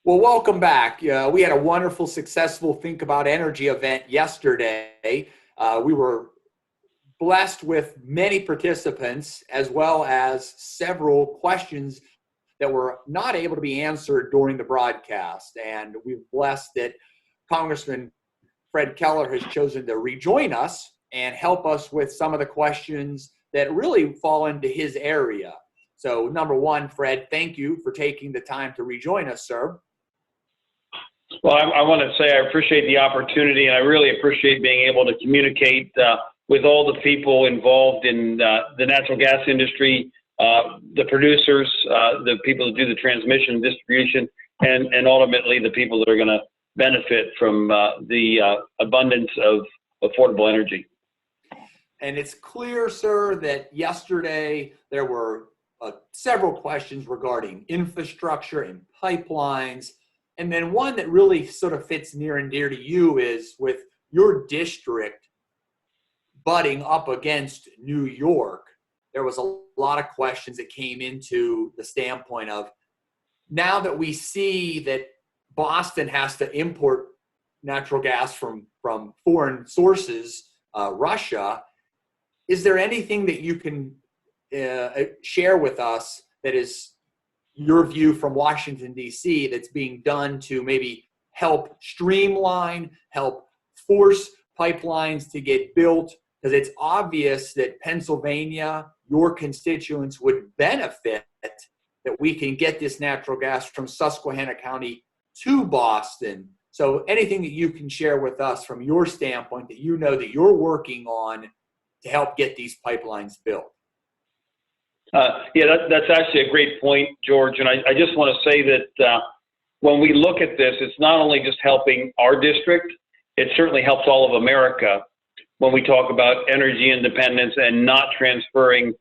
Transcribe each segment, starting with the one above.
Well, welcome back. We had a wonderful, successful Think About Energy event yesterday. We were blessed with many participants as well as several questions that were not able to be answered during the broadcast. And we're blessed that Congressman Fred Keller has chosen to rejoin us and help us with some of the questions that really fall into his area. So, number one, Fred, thank you for taking the time to rejoin us, sir. Well, I want to say I appreciate the opportunity, and I really appreciate being able to communicate with all the people involved in the natural gas industry, the producers, the people that do the transmission and distribution, and ultimately the people that are going to benefit from the abundance of affordable energy. And it's clear, sir, that yesterday there were several questions regarding infrastructure and pipelines. And then one that really sort of fits near and dear to you is with your district butting up against New York. There was a lot of questions that came into the standpoint of, now that we see that Boston has to import natural gas from foreign sources, Russia, is there anything that you can share with us that is your view from Washington, D.C., that's being done to maybe help streamline, help force pipelines to get built? Because it's obvious that Pennsylvania, your constituents, would benefit that we can get this natural gas from Susquehanna County to Boston. So anything that you can share with us from your standpoint that you know that you're working on to help get these pipelines built? Yeah, that's actually a great point, George. And I just want to say that when we look at this, it's not only just helping our district, it certainly helps all of America when we talk about energy independence and not transferring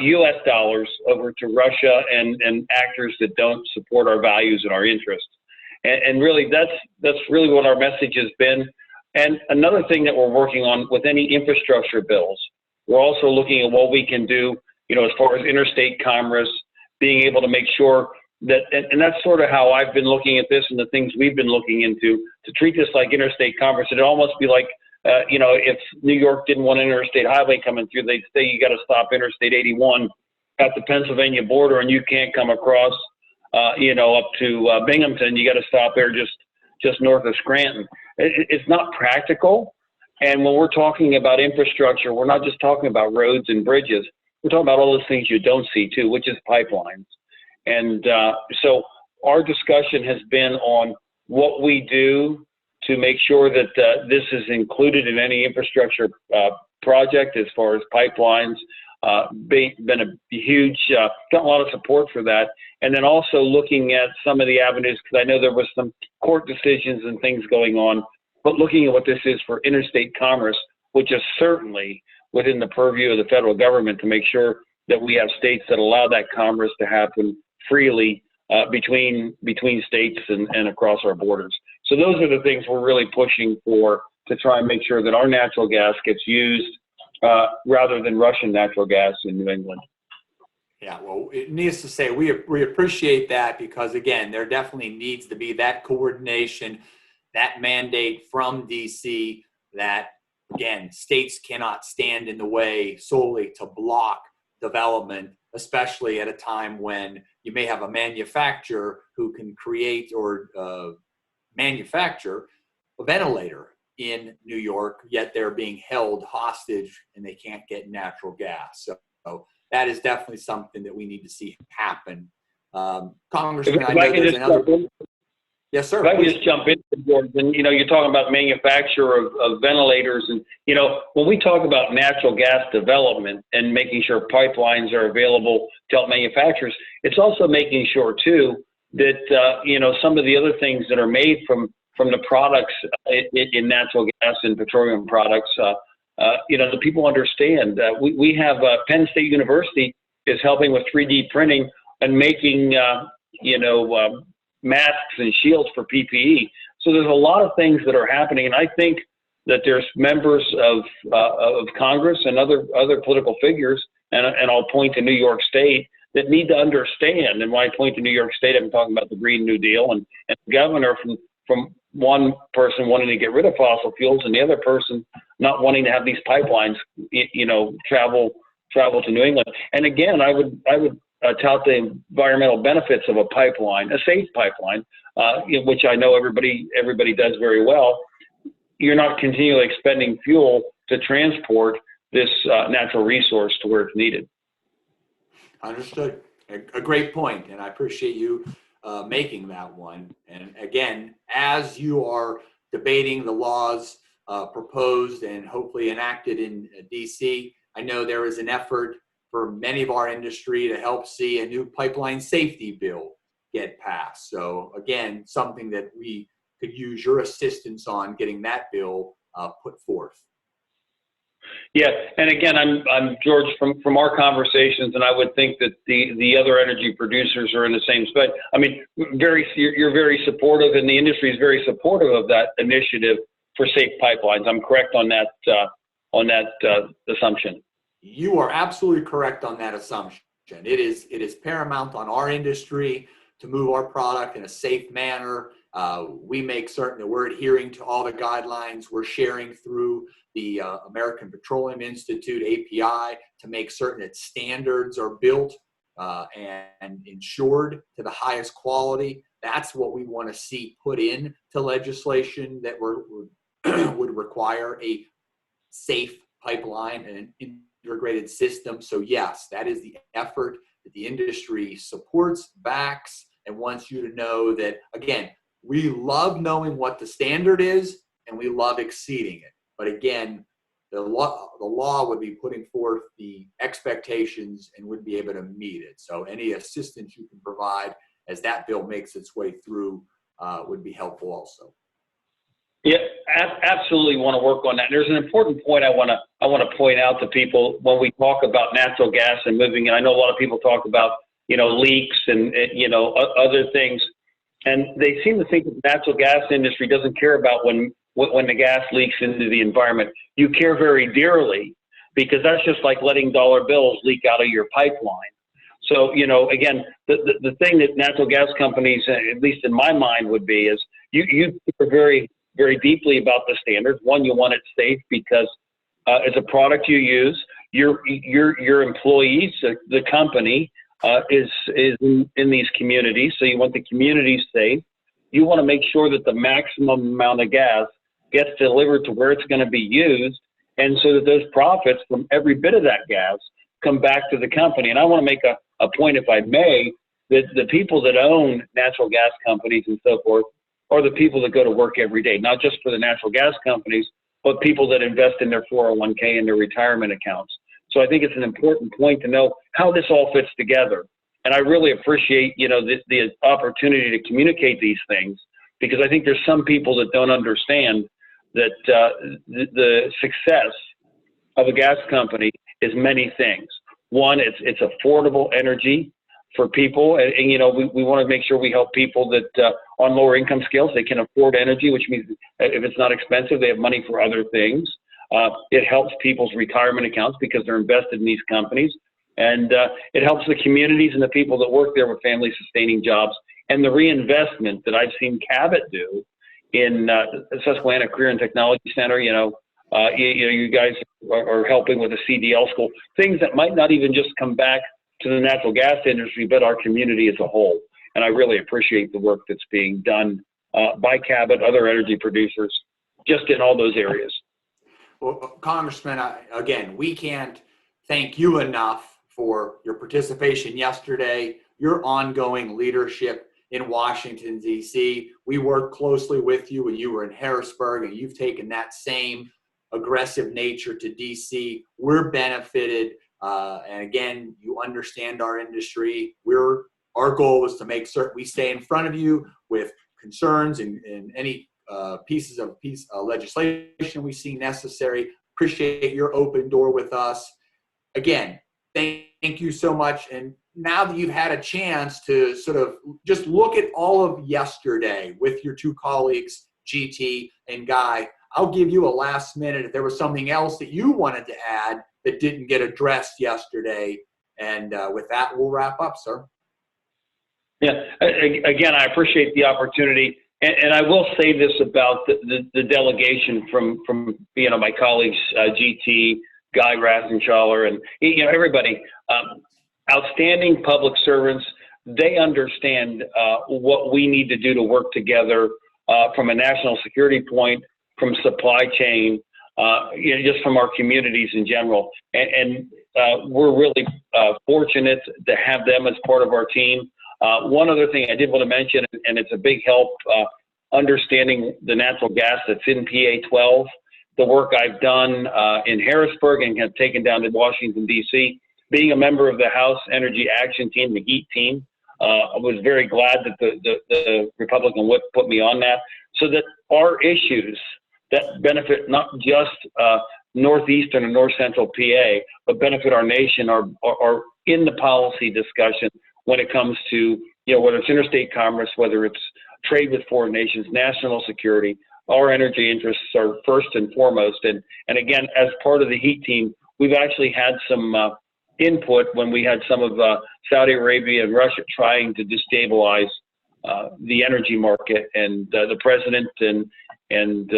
U.S. dollars over to Russia and actors that don't support our values and our interests. And really, that's really what our message has been. And another thing that we're working on with any infrastructure bills, we're also looking at what we can do, as far as interstate commerce, being able to make sure that, and that's sort of how I've been looking at this and the things we've been looking into, to treat this like interstate commerce. It'd almost be like, if New York didn't want an interstate highway coming through, they'd say you got to stop Interstate 81 at the Pennsylvania border and you can't come across, up to Binghamton. You got to stop there just north of Scranton. It's not practical. And when we're talking about infrastructure, we're not just talking about roads and bridges. We're talking about all those things you don't see too, which is pipelines. And so our discussion has been on what we do to make sure that this is included in any infrastructure project as far as pipelines. Been a huge, got a lot of support for that. And then also looking at some of the avenues, because I know there was some court decisions and things going on, but looking at what this is for interstate commerce, which is certainly within the purview of the federal government to make sure that we have states that allow that commerce to happen freely between states and across our borders. So those are the things we're really pushing for, to try and make sure that our natural gas gets used rather than Russian natural gas in New England. Yeah, well, it needs to say we appreciate that, because, again, there definitely needs to be that coordination, that mandate from D.C. that, again, states cannot stand in the way solely to block development, especially at a time when you may have a manufacturer who can create or manufacture a ventilator in New York, yet they're being held hostage and they can't get natural gas. So that is definitely something that we need to see happen. Congressman, I know there's another... Yes, sir. If I could just jump in, George, and you're talking about manufacture of ventilators, and when we talk about natural gas development and making sure pipelines are available to help manufacturers, it's also making sure too that some of the other things that are made from the products in natural gas and petroleum products, the people understand. We have Penn State University is helping with 3D printing and making masks and shields for PPE. So there's a lot of things that are happening, and I think that there's members of Congress and other political figures, and I'll point to New York State, that need to understand. And when I point to New York State, I'm talking about the Green New Deal and the governor from one person wanting to get rid of fossil fuels and the other person not wanting to have these pipelines, travel to New England. And again, I would tout the environmental benefits of a pipeline, a safe pipeline, which I know everybody does very well. You're not continually expending fuel to transport this natural resource to where it's needed. Understood. A great point, and I appreciate you making that one. And again, as you are debating the laws proposed and hopefully enacted in DC, I know there is an effort for many of our industry to help see a new pipeline safety bill get passed. So again, something that we could use your assistance on getting that bill put forth. Yeah, and again, I'm George from our conversations, and I would think that the other energy producers are in the same space. I mean, you're very supportive, and the industry is very supportive of that initiative for safe pipelines. I'm correct on that assumption. You are absolutely correct on that assumption. It is paramount on our industry to move our product in a safe manner. We make certain that we're adhering to all the guidelines. We're sharing through the American Petroleum Institute API to make certain that standards are built and ensured to the highest quality. That's what we want to see put in to legislation that would require a safe pipeline and an integrated system. So yes, that is the effort that the industry supports, backs, and wants you to know that, again, we love knowing what the standard is and we love exceeding it. But again, the law would be putting forth the expectations and would be able to meet it. So any assistance you can provide as that bill makes its way through would be helpful also. Yeah, absolutely want to work on that. There's an important point I want to point out to people when we talk about natural gas and moving it. I know a lot of people talk about, leaks and, other things, and they seem to think that the natural gas industry doesn't care about when the gas leaks into the environment. You care very dearly, because that's just like letting dollar bills leak out of your pipeline. So, again, the thing that natural gas companies, at least in my mind, would be is you care very, very deeply about the standards. One, you want it safe because it's a product you use. Your employees, the company, is in these communities, so you want the communities safe. You want to make sure that the maximum amount of gas gets delivered to where it's going to be used, and so that those profits from every bit of that gas come back to the company. And I want to make a point, if I may, that the people that own natural gas companies and so forth are the people that go to work every day, not just for the natural gas companies, but people that invest in their 401k and their retirement accounts. So I think it's an important point to know how this all fits together. And I really appreciate, the opportunity to communicate these things, because I think there's some people that don't understand that the success of a gas company is many things. One, it's affordable energy for people, and we want to make sure we help people that on lower income scales, they can afford energy, which means if it's not expensive, they have money for other things. It helps people's retirement accounts because they're invested in these companies, and it helps the communities and the people that work there with family sustaining jobs. And the reinvestment that I've seen Cabot do in Susquehanna Career and Technology Center, you guys are helping with the CDL school, things that might not even just come back to the natural gas industry, but our community as a whole. And I really appreciate the work that's being done by Cabot, other energy producers, just in all those areas. Well, Congressman, again, we can't thank you enough for your participation yesterday, your ongoing leadership in Washington, D.C. We worked closely with you when you were in Harrisburg, and you've taken that same aggressive nature to D.C. We're benefited. And again, you understand our industry. Our goal is to make certain we stay in front of you with concerns and any pieces of legislation we see necessary. Appreciate your open door with us. Again, thank you so much. And now that you've had a chance to sort of just look at all of yesterday with your two colleagues, GT and Guy, I'll give you a last minute if there was something else that you wanted to add that didn't get addressed yesterday, And with that, we'll wrap up, sir. Yeah, again, I appreciate the opportunity. And I will say this about the delegation from my colleagues, GT, Guy Rathenschaller, and everybody, outstanding public servants. They understand what we need to do to work together from a national security point, from supply chain, just from our communities in general. And we're really fortunate to have them as part of our team. One other thing I did want to mention, and it's a big help, understanding the natural gas that's in PA 12, the work I've done in Harrisburg and have taken down to Washington, D.C., being a member of the House Energy Action Team, the HEAT team. I was very glad that the Republican whip put me on that, so that our issues that benefit not just northeastern and north central PA, but benefit our nation are in the policy discussion when it comes to, whether it's interstate commerce, whether it's trade with foreign nations, national security. Our energy interests are first and foremost. And again, as part of the HEAT team, we've actually had some input when we had some of Saudi Arabia and Russia trying to destabilize the energy market, and the president and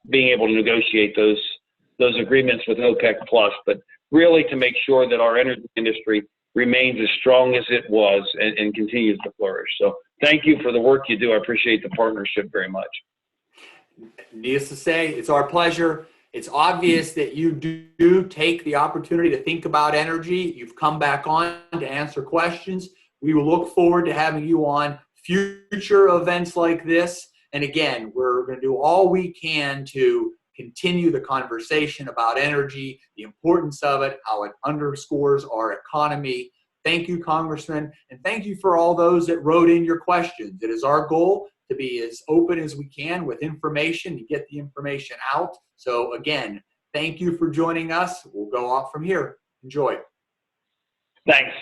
being able to negotiate those agreements with OPEC plus, but really to make sure that our energy industry remains as strong as it was and continues to flourish. So thank you for the work you do. I appreciate the partnership very much. Needless to say, it's our pleasure. It's obvious that you do take the opportunity to think about energy. You've come back on to answer questions. We will look forward to having you on future events like this. And again, we're going to do all we can to continue the conversation about energy, the importance of it, how it underscores our economy. Thank you, Congressman, and thank you for all those that wrote in your questions. It is our goal to be as open as we can with information, to get the information out. So again, thank you for joining us. We'll go off from here. Enjoy. Thanks.